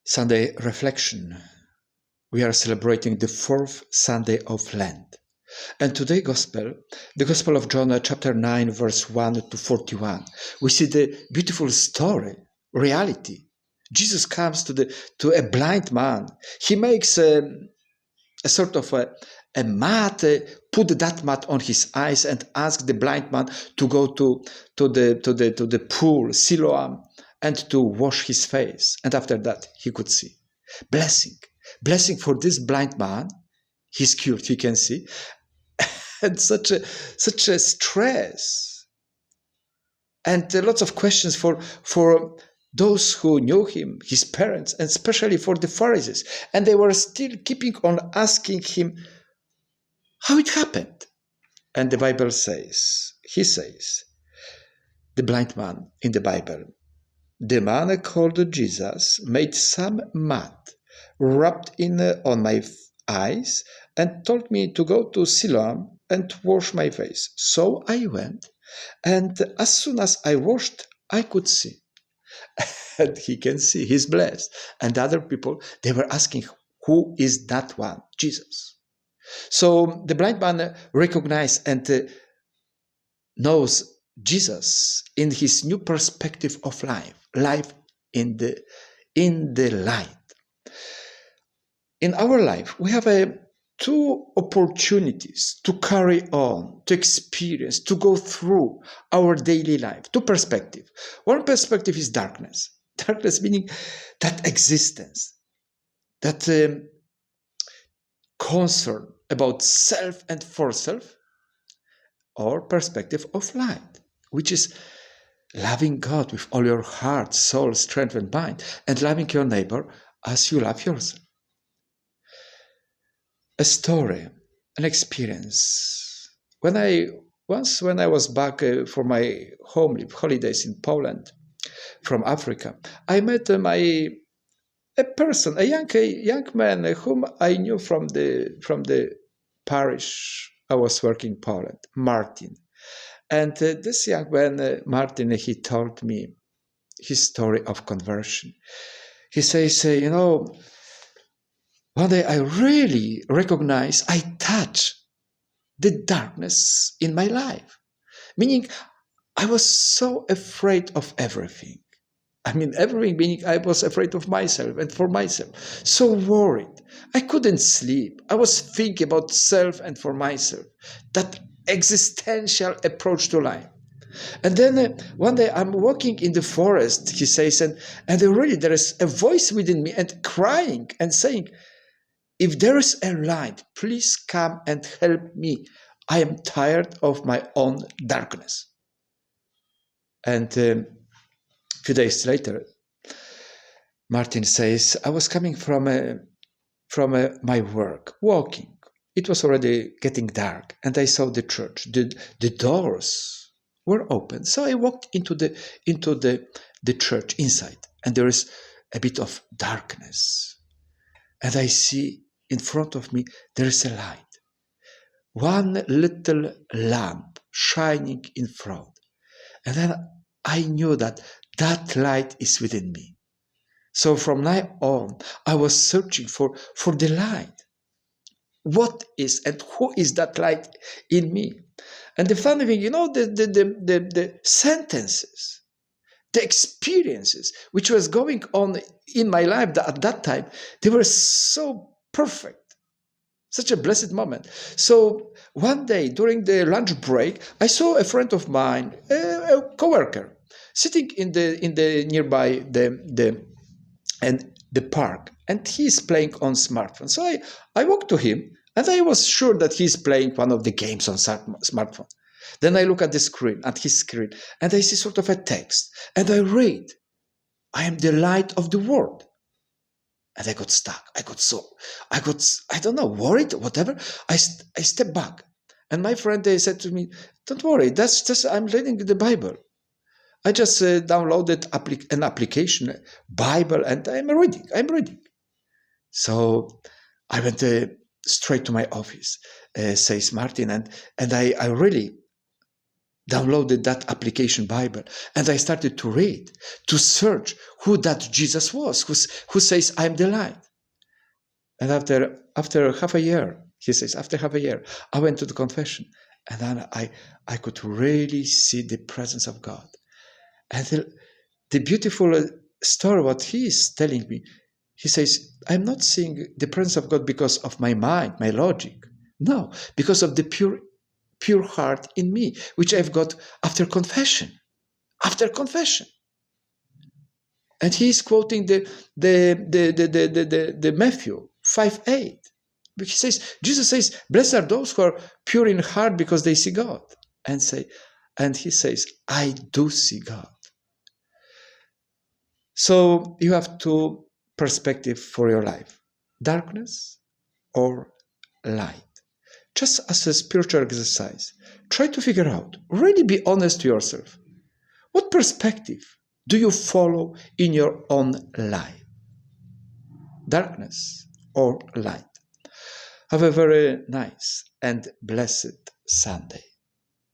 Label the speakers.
Speaker 1: Sunday reflection. We are celebrating the fourth Sunday of Lent. And today the Gospel of John, chapter 9, verse 1 to 41. We see the beautiful story, reality. Jesus comes to a blind man. He makes a sort of a mat, put that mat on his eyes and ask the blind man to go to the pool, Siloam, and to wash his face. And after that, he could see. Blessing for this blind man. He's cured, he can see. And such a stress. And lots of questions for those who knew him, his parents, and especially for the Pharisees. And they were still keeping on asking him how it happened. And the Bible says, the blind man in the Bible, the man called Jesus made some mud, rubbed in on my eyes, and told me to go to Siloam and wash my face. So I went, and as soon as I washed, I could see. And he can see, he's blessed. And the other people, they were asking, who is that one? Jesus. So the blind man recognized and knows Jesus in his new perspective of life in the light. In our life, we have two opportunities to carry on, to experience, to go through our daily life. Two perspectives. One perspective is darkness. Darkness meaning that existence, that concern about self and for self, or perspective of light, which is loving God with all your heart, soul, strength, and mind, and loving your neighbor as you love yourself. A story, an experience. When I was back for my holidays in Poland from Africa, I met a young man whom I knew from the parish I was working in Poland, Martin. And this young man, Martin, he told me his story of conversion. He says, one day I really recognize, I touch the darkness in my life. Meaning, I was so afraid of everything. Everything meaning I was afraid of myself and for myself. So worried. I couldn't sleep. I was thinking about self and for myself. That existential approach to life. And then one day I'm walking in the forest, he says, and really there is a voice within me and crying and saying, if there is a light, please come and help me. I am tired of my own darkness. And a few days later, Martin says, I was coming from my work, walking. It was already getting dark, and I saw the church. The doors were open, so I walked into the church inside, and there is a bit of darkness, and I see in front of me there is a light, one little lamp shining in front, and then I knew that light is within me. So from now on, I was searching for the light. What is and who is that light in me? And the funny thing, the sentences, the experiences which was going on in my life at that time, they were so perfect. Such a blessed moment. So one day during the lunch break, I saw a friend of mine, a coworker, sitting in the nearby the park, and he's playing on smartphone. So I walked to him, and I was sure that he's playing one of the games on smartphone. Then I look at his screen, and I see sort of a text, and I read, I am the light of the world. And I got stuck. I don't know, worried, whatever. I stepped back. And my friend, they said to me, don't worry, that's just, I'm reading the Bible. I just downloaded an application, Bible, and I'm reading. So I went straight to my office, says Martin, and I really downloaded that application Bible, and I started to read, to search who that Jesus was, who says, I'm the light. And after half a year, he says, after half a year, I went to the confession, and then I could really see the presence of God. And the beautiful story, what he is telling me, he says, I'm not seeing the presence of God because of my mind, my logic. No, because of the pure heart in me, which I've got after confession. After confession. And he's quoting the Matthew 5:8. He says, Jesus says, blessed are those who are pure in heart because they see God. And he says, I do see God. So you have two perspectives for your life: darkness or light. Just as a spiritual exercise, try to figure out, really be honest to yourself. What perspective do you follow in your own life? Darkness or light? Have a very nice and blessed Sunday.